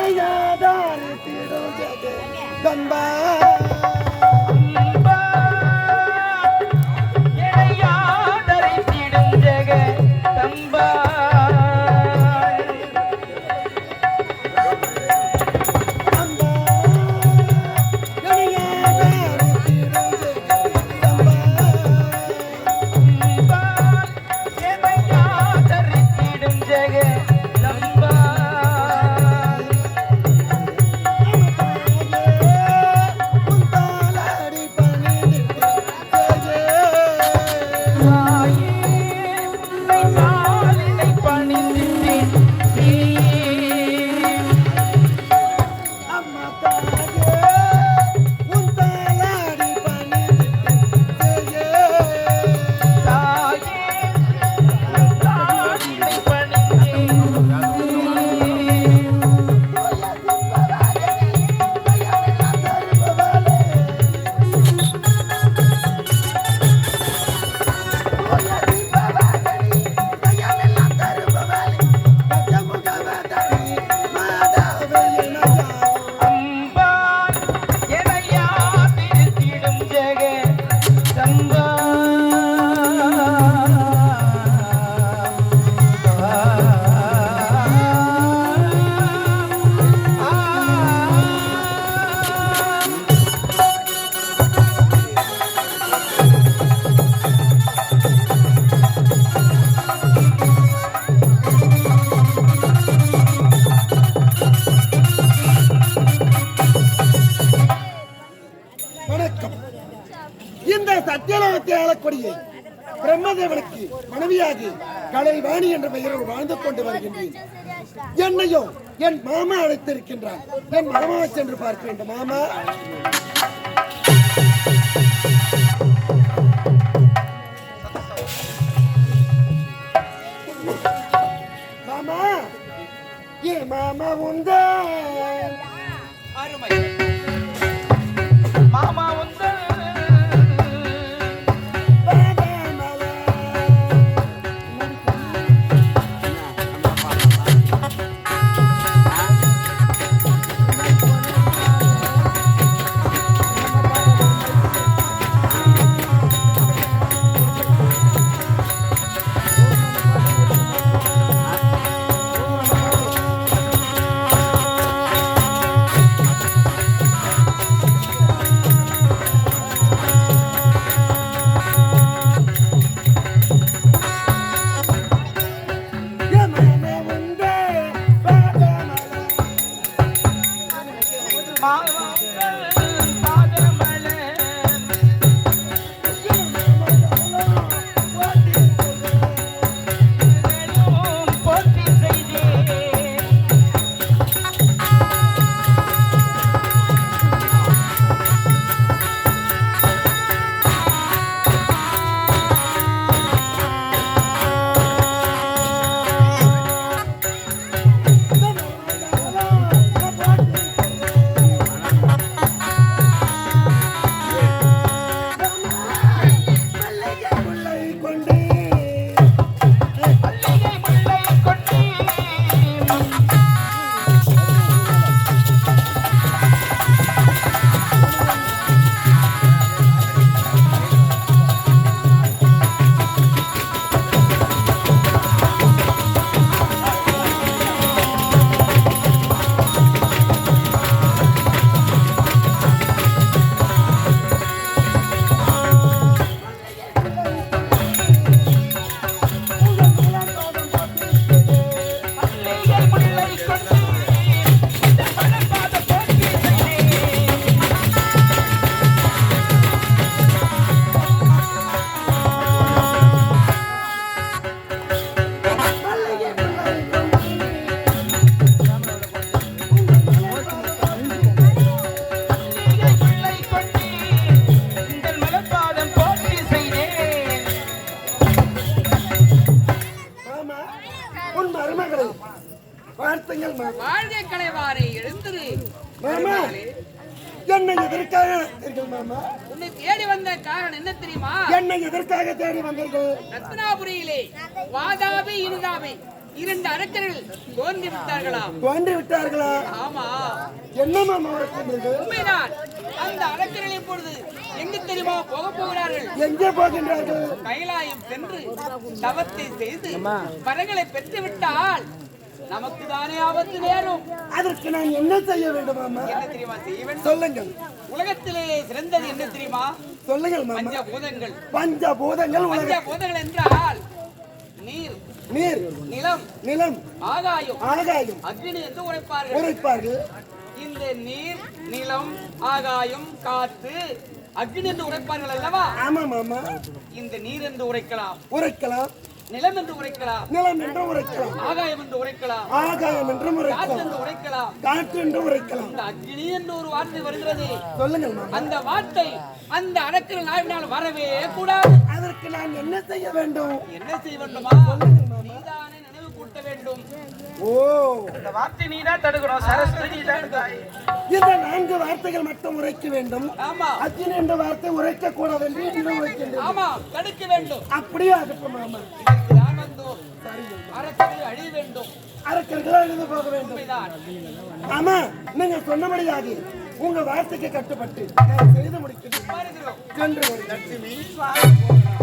என்னையாதாரித்திடும் ஜெகதம்பா பிரம்மதேவனுக்கு மனைவியாகி கலைவாணி என்ற பெயரோடு வாழ்ந்து கொண்டு வருகின்றேன். என்னையும் என் மாமா அழைத்திருக்கின்றார். என் மாமாவை சென்று பார்க்க வேண்டும். மாமா, மாமா, ஏ மாமா உங்க அருமை மாமா என்னை எதற்காக மாமா உன்னை தேடி வந்த காரணம் என்ன தெரியுமா? என்னை எதற்காக தேடி வந்தீர்கள்? ரத்னாபுரியிலே வாதாபி இனுதாபி 2 அரக்கர்கள் தோன்றி விட்டார்களாம். தோன்றி விட்டார்களா? ஆமா, என்ன மாமா இருக்கின்றது? உண்மைதான். அந்த அரக்கர்கள் இப்பொழுது எங்கு தெரியுமா போக போகிறார்கள்? எங்கே போகின்றார்கள்? கைலாயம் சென்று தவத்தை செய்து வரங்களை பெற்று விட்டால் நமக்கு தானே ஆபத்து நேரும். அதற்கு நான் என்ன செய்ய வேண்டும் மாமா? என்ன தெரியுமா செய்ய வேண்டும்? சொல்லுங்கள். உலகத்திலே சிறந்தது என்ன தெரியுமா? சொல்லுங்கள் மாமா. பஞ்சபூதங்கள். பஞ்சபூதங்கள் உலக பஞ்சபூதங்கள் என்றால் நீர், நீர், நிலம், நிலம், ஆகாயம், ஆகாயம், அக்னி என்று உரைப்பார்கள். உரைப்பார்கள். இந்த நீர், நிலம், ஆகாயம், காற்று, அக்னி என்று உரைப்பார்கள் அல்லவா? ஆமா மாமா. இந்த நீர் என்று உரைக்கலாம், உரைக்கலாம், நிலம் என்று உரைக்கலாம், நிலம் என்று உரைக்கலாம், ஆகாயம் என்று உரைக்கலாம், ஆகாயம் என்று காற்று உரைக்கலாம், என்று உரைக்கலாம். காற்று என்று உரைக்கலாம். இந்த அக்னி என்று ஒரு வார்த்தை வருகிறது. சொல்லுங்கள் மாமா. அந்த வார்த்தை அந்த அரக்கர் நாவினால் வரவே கூடாது. அதற்கு நான் என்ன செய்ய வேண்டும்? என்ன செய்ய வேண்டுமா? நீதானே நினைவு கூட்ட வேண்டும். ஓ, இந்த வார்த்தை நீதான் தடுக்கணும். சரஸ்வதி நீதான் தாய். இந்த 4 வார்த்தைகள் மட்டும் உரைக்க வேண்டும். ஆமா, அக்னி என்ற வார்த்தை உரைக்க கூடாது என்று என்ன உரைக்கின்றது? ஆமா, தடுக்க வேண்டும். அப்படியே ஆகட்டும் மாமா. இதற்குதான் வந்தோம். அரக்கர்கள் அழிய வேண்டும். அரக்கர்கள் அழிந்து போக வேண்டும். உண்மைதான். ஆமா, நீங்க சொன்னபடியாக உங்க வார்த்தைக்கு கட்டுப்பட்டு நான் செய்து முடிக்கிறேன். வருகிறோம். சென்று வருகிறேன்.